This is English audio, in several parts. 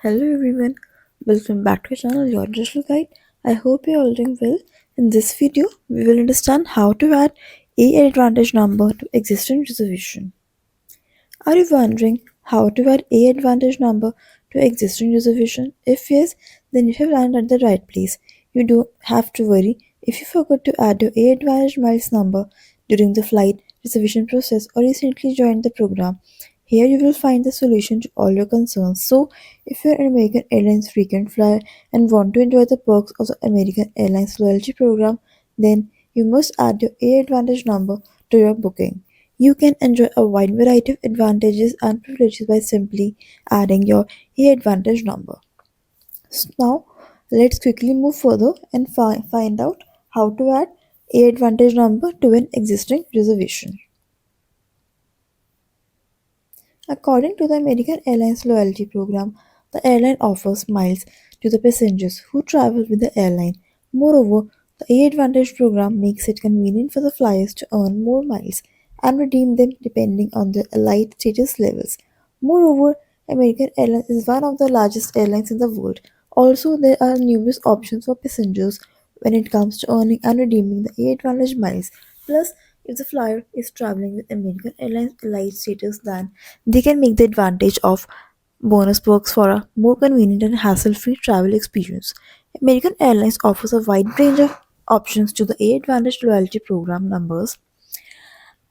Hello everyone, welcome back to our channel Your Digital Guide. I hope you're all doing well. In this video, we will understand how to add AAdvantage number to existing reservation. Are you wondering how to add AAdvantage number to existing reservation? If yes, then you have landed at the right place. You don't have to worry if you forgot to add your AAdvantage miles number during the flight reservation process or recently joined the program. Here you will find the solution to all your concerns. So, if you're an American Airlines frequent flyer and want to enjoy the perks of the American Airlines loyalty program, then you must add your AAdvantage number to your booking. You can enjoy a wide variety of advantages and privileges by simply adding your AAdvantage number. Now, let's quickly move further and find out how to add AAdvantage number to an existing reservation. According to the American Airlines loyalty program, the airline offers miles to the passengers who travel with the airline. Moreover, the AAdvantage program makes it convenient for the flyers to earn more miles and redeem them depending on their allied status levels. Moreover, American Airlines is one of the largest airlines in the world. Also, there are numerous options for passengers when it comes to earning and redeeming the AAdvantage miles. Plus, if the flyer is traveling with American Airlines allied status, then they can make the advantage of bonus perks for a more convenient and hassle-free travel experience. American Airlines offers a wide range of options to the AAdvantage loyalty program numbers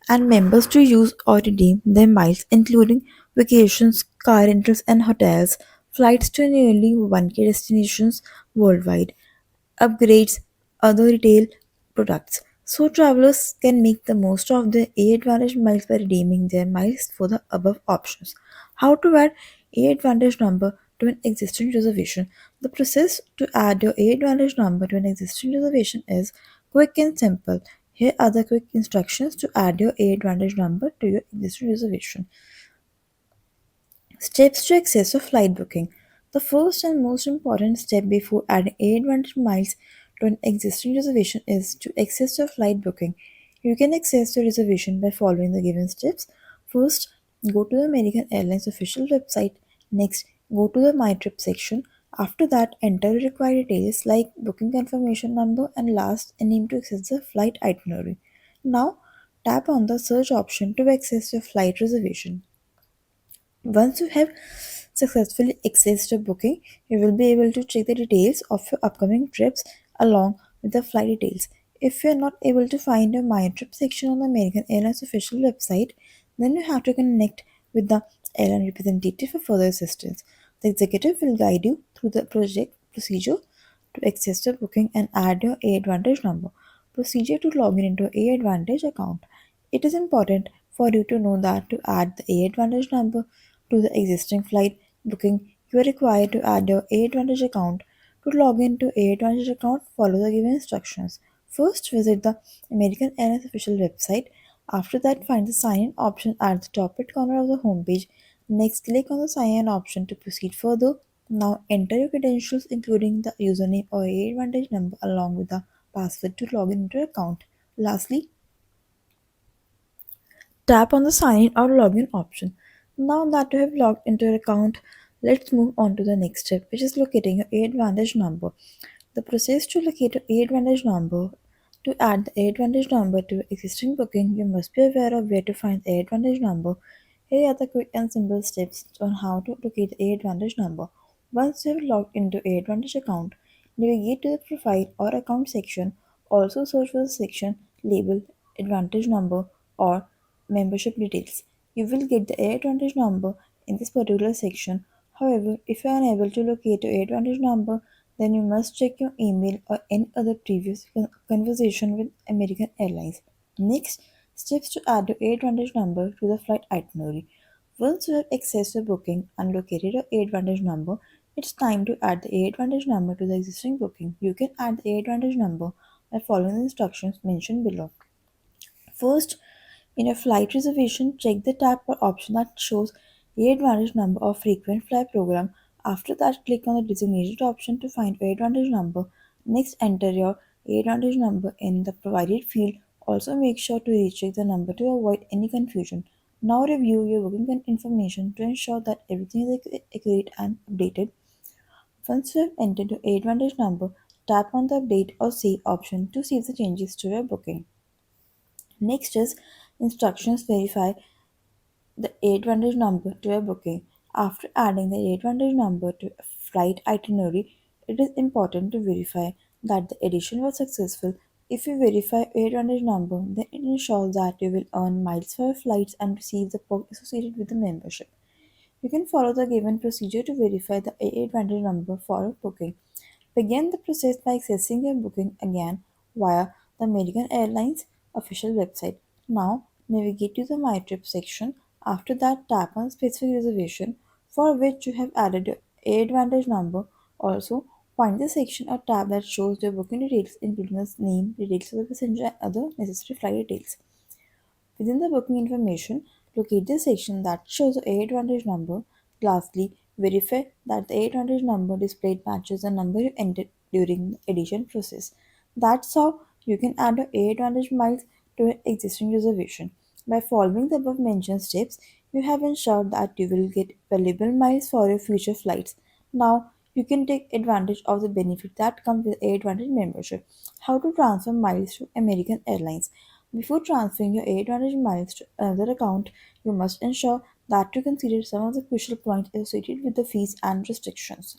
and members to use or redeem their miles, including vacations, car rentals, and hotels, flights to nearly 1K destinations worldwide, upgrades, other retail products. So travelers can make the most of their AAdvantage miles by redeeming their miles for the above options. How to add AAdvantage number to an existing reservation? The process to add your AAdvantage number to an existing reservation is quick and simple. Here are the quick instructions to add your AAdvantage number to your existing reservation. Steps to access a flight booking. The first and most important step before adding AAdvantage miles to an existing reservation is to access your flight booking. You can access your reservation by following the given steps. First, go to the American Airlines official website. Next, go to the My Trip section. After that, enter required details like booking confirmation number and last, a name to access the flight itinerary. Now, tap on the search option to access your flight reservation. Once you have successfully accessed your booking, you will be able to check the details of your upcoming trips along with the flight details. If you are not able to find your My Trip section on the American Airlines official website, then you have to connect with the airline representative for further assistance. The executive will guide you through the project procedure to access your booking and add your AAdvantage number. Procedure to log in into AAdvantage account. It is important for you to know that to add the AAdvantage number to the existing flight booking, you are required to add your AAdvantage account. To log into AAdvantage account, follow the given instructions. First, visit the American Airlines official website. After that, find the sign in option at the top right corner of the homepage. Next, click on the sign in option to proceed further. Now, enter your credentials, including the username or AAdvantage number, along with the password to log into your account. Lastly, tap on the sign in or login option. Now that you have logged into your account, let's move on to the next step, which is locating your AAdvantage number. The process to locate your AAdvantage number. To add the AAdvantage number to your existing booking, you must be aware of where to find the AAdvantage number. Here are the quick and simple steps on how to locate the AAdvantage number. Once you have logged into AAdvantage account, navigate to the profile or account section. Also search for the section labeled Advantage number or membership details. You will get the AAdvantage number in this particular section. However, if you are unable to locate your AAdvantage number, then you must check your email or any other previous conversation with American Airlines. Next, steps to add your AAdvantage number to the flight itinerary. Once you have accessed your booking and located your AAdvantage number, it's time to add the AAdvantage number to the existing booking. You can add the AAdvantage number by following the instructions mentioned below. First, in your flight reservation, check the tab or option that shows AAdvantage number or frequent flyer program. After that, click on the designated option to find your AAdvantage number. Next, enter your AAdvantage number in the provided field. Also, make sure to recheck the number to avoid any confusion. Now review your booking information to ensure that everything is accurate and updated. Once you have entered your AAdvantage number, tap on the Update or Save option to save the changes to your booking. Next is instructions. Verify the AAdvantage number to your booking. After adding the AAdvantage number to a flight itinerary, it is important to verify that the addition was successful. If you verify AAdvantage number, then it ensures that you will earn miles for your flights and receive the perk associated with the membership. You can follow the given procedure to verify the AAdvantage number for a booking. Begin the process by accessing your booking again via the American Airlines official website. Now, navigate to the My Trip section. After that, tap on specific reservation for which you have added your AAdvantage number. Also, find the section or tab that shows your booking details, including the name, details of the passenger, and other necessary flight details. Within the booking information, locate the section that shows the AAdvantage number. Lastly, verify that the AAdvantage number displayed matches the number you entered during the addition process. That's how you can add your AAdvantage miles to an existing reservation. By following the above mentioned steps, you have ensured that you will get valuable miles for your future flights. Now, you can take advantage of the benefit that comes with AAdvantage membership. How to transfer miles to American Airlines. Before transferring your AAdvantage miles to another account, you must ensure that you consider some of the crucial points associated with the fees and restrictions.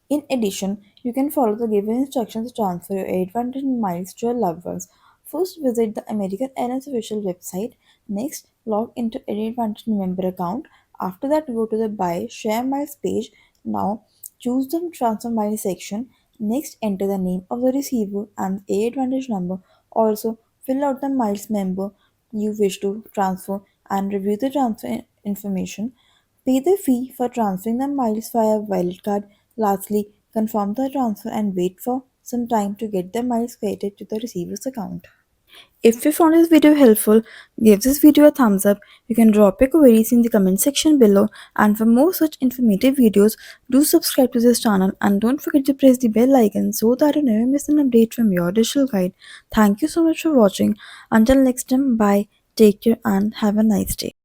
In addition, you can follow the given instructions to transfer your AAdvantage miles to your loved ones. First, visit the American Airlines official website. Next, log into AAdvantage member account. After that, go to the Buy Share Miles page. Now, choose the Transfer Miles section. Next, enter the name of the receiver and the AAdvantage number. Also, fill out the miles member you wish to transfer and review the transfer information. Pay the fee for transferring the miles via wallet card. Lastly, confirm the transfer and wait for some time to get the miles credited to the receiver's account. If you found this video helpful, give this video a thumbs up. You can drop your queries in the comment section below. And for more such informative videos, do subscribe to this channel and don't forget to press the bell icon so that you never miss an update from your digital guide. Thank you so much for watching. Until next time, bye, take care, and have a nice day.